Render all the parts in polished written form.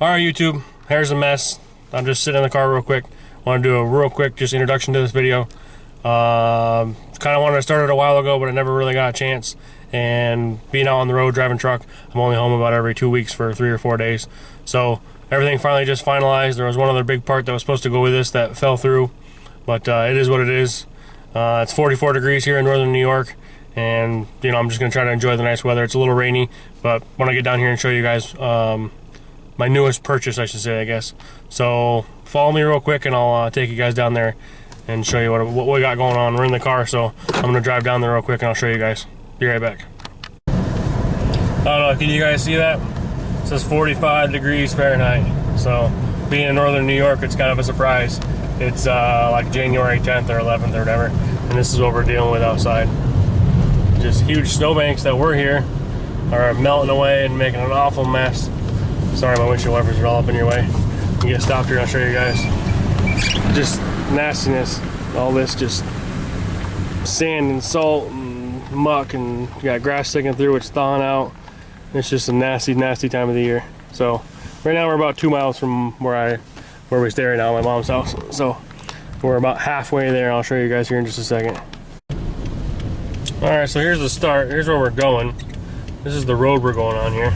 Alright YouTube, here's a mess. I'm just sitting in the car real quick. Want to do a real quick just introduction to this video. Kind of wanted to start it a while ago, but I never really got a chance. And being out on the road driving truck, I'm only home about every 2 weeks for 3 or 4 days. So everything finally just finalized. There was one other big part that was supposed to go with this that fell through, but it is what it is. It's 44 degrees here in northern New York, and you know, I'm just gonna try to enjoy the nice weather. It's a little rainy, but when I get down here and show you guys my newest purchase, I should say, I guess. So follow me real quick and I'll take you guys down there and show you what we got going on. We're in the car, so I'm gonna drive down there real quick and I'll show you guys. Be right back. I don't know, can you guys see that? It says 45 degrees Fahrenheit. So being in northern New York, it's kind of a surprise. It's like January 10th or 11th or whatever, and this is what we're dealing with outside. Just huge snowbanks that were here are melting away and making an awful mess. Sorry, my windshield wipers are all up in your way. You get stopped here and I'll show you guys. Just nastiness. All this just sand and salt and muck, and you got grass sticking through, it's thawing out. It's just a nasty, nasty time of the year. So right now we're about 2 miles from where we stay right now, my mom's house. So we're about halfway there. I'll show you guys here in just a second. All right, so here's the start. Here's where we're going. This is the road we're going on here.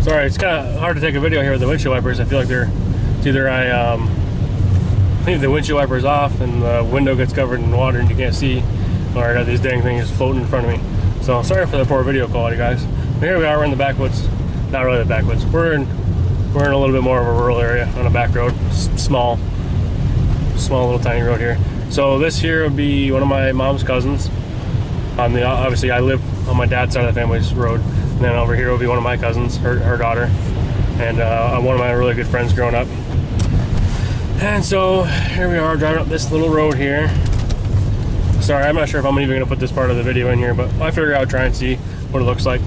Sorry, it's kind of hard to take a video here with the windshield wipers. I feel like it's either I leave the windshield wipers off and the window gets covered in water and you can't see, or I got these dang things floating in front of me. So sorry for the poor video quality, guys. But here we are, we're in the backwoods. Not really the backwoods. We're in a little bit more of a rural area on a back road. Small little tiny road here. So this here would be one of my mom's cousins. Obviously I live on my dad's side of the family's road. And then over here will be one of my cousins, her daughter, and one of my really good friends growing up. And so here we are driving up this little road here. Sorry, I'm not sure if I'm even gonna put this part of the video in here, but I figure I'll try and see what it looks like.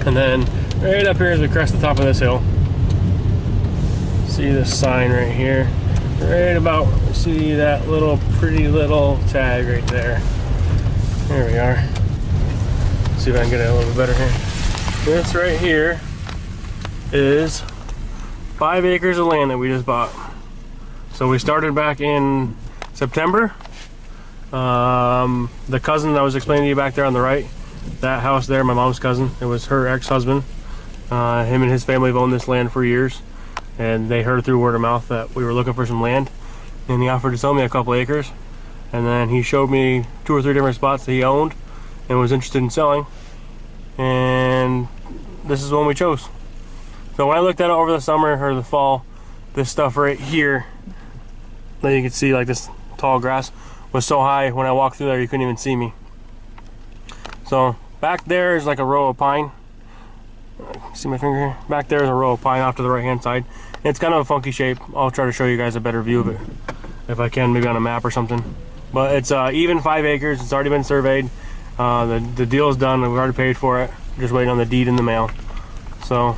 And then right up here as we crest the top of this hill, see this sign right here. Right about, see that little pretty little tag right there. There we are. Let's see if I can get it a little bit better here. This right here is 5 acres of land that we just bought. So we started back in September. The cousin that I was explaining to you back there on the right, that house there, my mom's cousin, it was her ex-husband. Him and his family have owned this land for years, and they heard through word of mouth that we were looking for some land, and he offered to sell me a couple acres. And then he showed me 2 or 3 different spots that he owned and was interested in selling, and this is one we chose. So when I looked at it over the summer or the fall, this stuff right here that you can see, like this tall grass, was so high when I walked through there you couldn't even see me. So back there is like a row of pine. See my finger here? Back there is a row of pine off to the right hand side. It's kind of a funky shape. I'll try to show you guys a better view of it if I can, maybe on a map or something. But it's even 5 acres. It's already been surveyed. The deal is done. We've already paid for it. Just waiting on the deed in the mail. So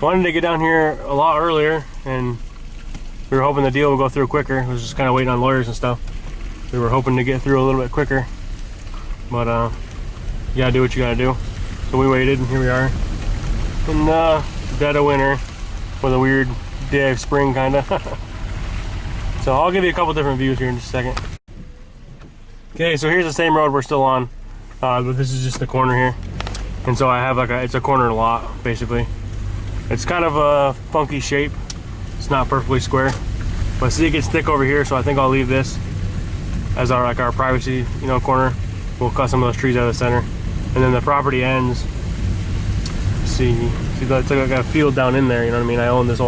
wanted to get down here a lot earlier, and we were hoping the deal would go through quicker. It was just kind of waiting on lawyers and stuff. We were hoping to get through a little bit quicker, but you gotta do what you gotta do. So we waited, and here we are in the dead of winter with a weird day of spring, kind of. So I'll give you a couple different views here in just a second. Okay, so here's the same road we're still on, but this is just the corner here. And so I have like it's a corner lot, basically. It's kind of a funky shape. It's not perfectly square, but see, it gets thick over here, so I think I'll leave this as our privacy, you know, corner. We'll cut some of those trees out of the center, and then the property ends. See, it's like a field down in there, you know what I mean? I own this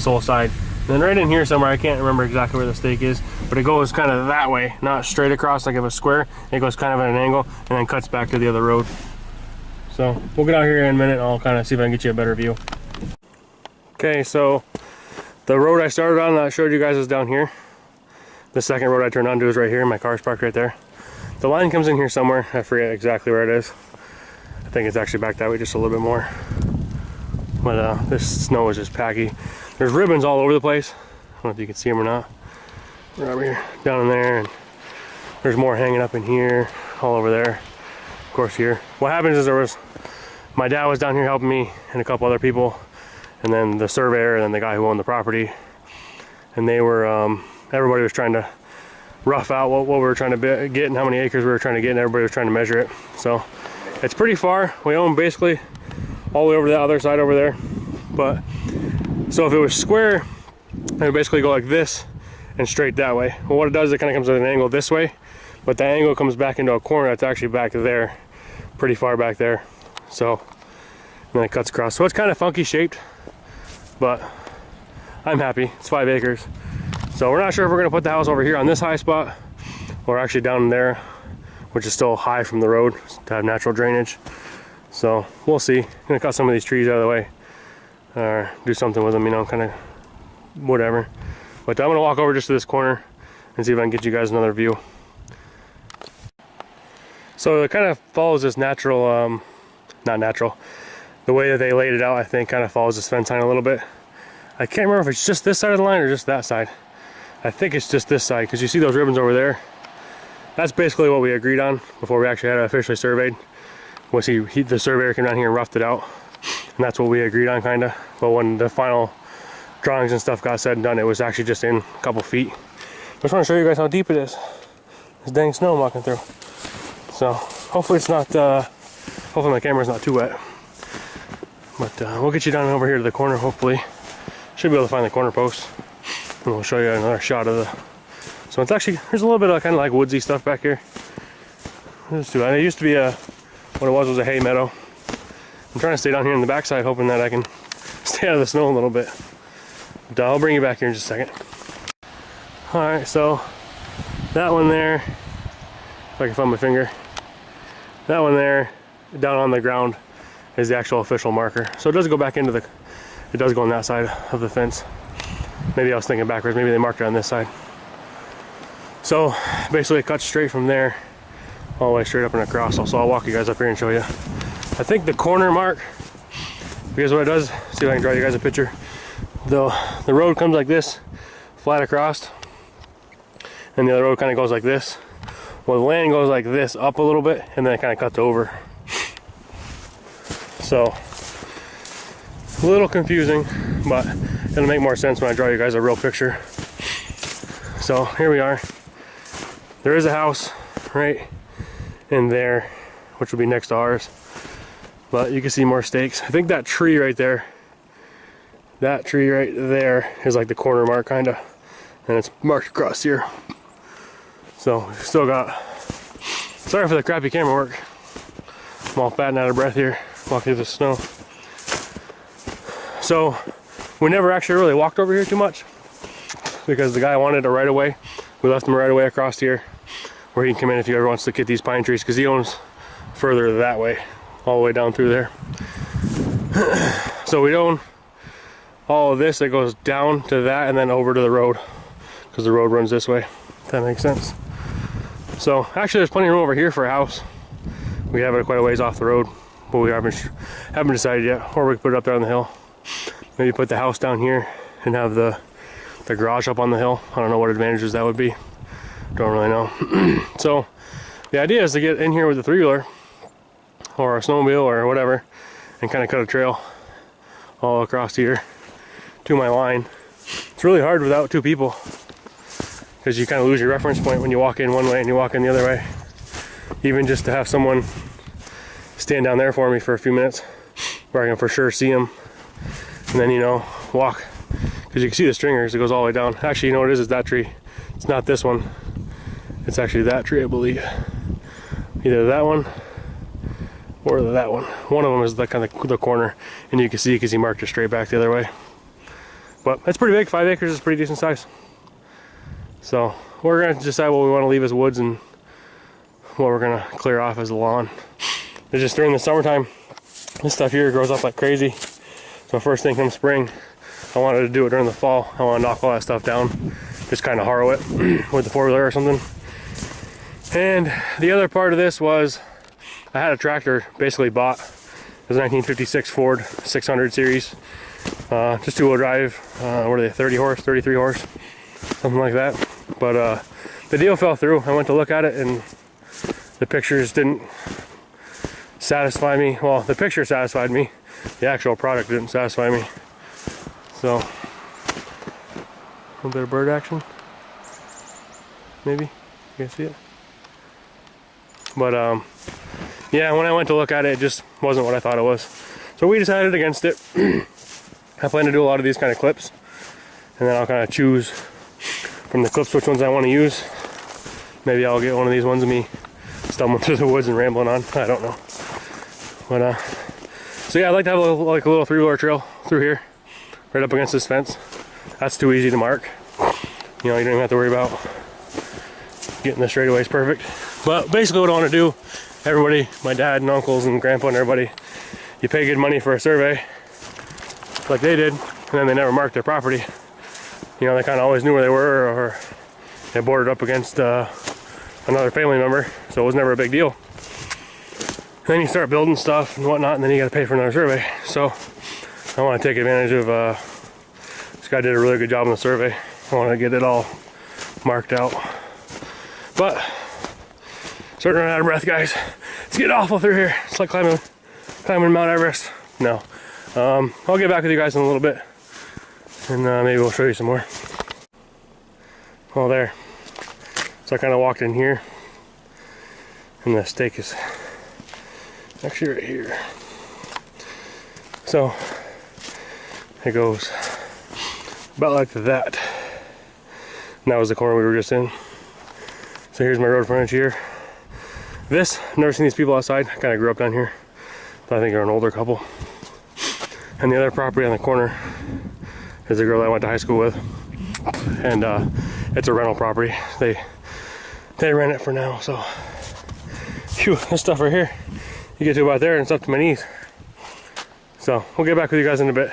whole side. And then right in here somewhere, I can't remember exactly where the stake is, but it goes kind of that way, not straight across like of a square. It goes kind of at an angle and then cuts back to the other road. So we'll get out here in a minute and I'll kind of see if I can get you a better view. Okay, so the road I started on that I showed you guys is down here. The second road I turned onto is right here. My car's parked right there. The line comes in here somewhere. I forget exactly where it is. I think it's actually back that way just a little bit more. But this snow is just packy. There's ribbons all over the place. I don't know if you can see them or not. They're over here, down in there, and there's more hanging up in here, all over there. Of course here. What happens is there was my dad was down here helping me and a couple other people, and then the surveyor and then the guy who owned the property. And they were, everybody was trying to rough out what we were trying to get and how many acres we were trying to get, and everybody was trying to measure it. So it's pretty far. We own basically all the way over to the other side over there. But so if it was square, it would basically go like this and straight that way. Well, what it does, it kind of comes at an angle this way, but the angle comes back into a corner that's actually back there, pretty far back there. So, and then it cuts across. So it's kind of funky shaped, but I'm happy. It's 5 acres. So we're not sure if we're gonna put the house over here on this high spot or actually down there, which is still high from the road to have natural drainage. So we'll see. I'm gonna cut some of these trees out of the way or do something with them, you know, kind of whatever. But I'm gonna walk over just to this corner and see if I can get you guys another view. So it kind of follows this natural, not natural, the way that they laid it out, I think kind of follows this fence line a little bit. I can't remember if it's just this side of the line or just that side. I think it's just this side, because you see those ribbons over there. That's basically what we agreed on before we actually had it officially surveyed. Was the surveyor came down here and roughed it out, and that's what we agreed on, kind of. But when the final drawings and stuff got said and done, it was actually just in a couple feet. I just want to show you guys how deep it is. There's dang snow I'm walking through. So hopefully it's not, hopefully my camera's not too wet. But we'll get you down over here to the corner, hopefully. Should be able to find the corner post. And we'll show you another shot of the... So it's actually, there's a little bit of kind of like woodsy stuff back here. It used to be what it was a hay meadow. I'm trying to stay down here in the backside, hoping that I can stay out of the snow a little bit. But I'll bring you back here in just a second. Alright, so that one there, if I can find my finger, that one there, down on the ground, is the actual official marker. So it does go back into the, it does go on that side of the fence. Maybe I was thinking backwards, maybe they marked it on this side. So basically it cuts straight from there all the way straight up and across. So I'll walk you guys up here and show you. I think the corner mark, because what it does, see if I can draw you guys a picture. The road comes like this, flat across, and the other road kind of goes like this. Well, the land goes like this up a little bit, and then it kind of cuts over. So a little confusing, but it'll make more sense when I draw you guys a real picture. So here we are. There is a house right in there, which will be next to ours, but you can see more stakes. I think that tree right there, that tree right there is like the corner mark, kind of, and it's marked across here. So we've still got, sorry for the crappy camera work, I'm all fat and out of breath here walking through the snow. So we never actually really walked over here too much because the guy wanted a right of way. We left him a right of way across here where he can come in if he ever wants to get these pine trees, because he owns further that way, all the way down through there. So we own all of this that goes down to that and then over to the road, because the road runs this way, if that makes sense. So actually there's plenty of room over here for a house. We have it quite a ways off the road, but we haven't decided yet. Or we could put it up there on the hill. Maybe put the house down here and have the garage up on the hill. I don't know what advantages that would be. Don't really know. So the idea is to get in here with a 3-wheeler or a snowmobile or whatever and kind of cut a trail all across here to my line. It's really hard without 2 people, because you kind of lose your reference point when you walk in one way and you walk in the other way. Even just to have someone stand down there for me for a few minutes where I can for sure see them, and then, you know, walk, because you can see the stringers, it goes all the way down. Actually, you know what it is that tree. It's not this one, it's actually that tree, I believe. Either that one or that one. One of them is the kind of the corner, and you can see because he marked it straight back the other way. But it's pretty big. 5 acres is pretty decent size. So we're gonna decide what we want to leave as woods and what we're gonna clear off as a lawn. It's just during the summertime, this stuff here grows up like crazy. So first thing come spring, I wanted to do it during the fall. I want to knock all that stuff down, just kind of harrow it with the 4-wheeler or something. And the other part of this was I had a tractor basically bought. It was a 1956 Ford 600 series, just 2-wheel drive. What are they, 30 horse, 33 horse, something like that. But the deal fell through. I went to look at it and the pictures didn't satisfy me. Well, the picture satisfied me. The actual product didn't satisfy me. So, a little bit of bird action. Maybe, you guys see it? But yeah, when I went to look at it, it just wasn't what I thought it was. So we decided against it. I plan to do a lot of these kind of clips, and then I'll kind of choose from the clips which ones I want to use. Maybe I'll get one of these ones of me stumbling through the woods and rambling on. I don't know. But so yeah, I'd like to have a little 3-wheeler trail through here, right up against this fence. That's too easy to mark. You know, you don't even have to worry about getting the straightaways perfect. But basically what I want to do, everybody, my dad and uncles and grandpa and everybody, you pay good money for a survey, like they did, and then they never marked their property. You know, they kind of always knew where they were, or they bordered up against another family member, so it was never a big deal. And then you start building stuff and whatnot, and then you got to pay for another survey. So I want to take advantage of this guy did a really good job on the survey. I want to get it all marked out. But starting to run out of breath, guys. It's getting awful through here. It's like climbing Mount Everest. No. I'll get back with you guys in a little bit, and maybe we'll show you some more. Oh, there. So I kind of walked in here, and the stake is actually right here. So it goes about like that. And that was the corner we were just in. So here's my road frontage here. This, I've never seen these people outside. I kind of grew up down here, but I think they're an older couple. And the other property on the corner is a girl that I went to high school with. And it's a rental property. They rent it for now, so. Phew, this stuff right here. You get to about there and it's up to my knees. So we'll get back with you guys in a bit.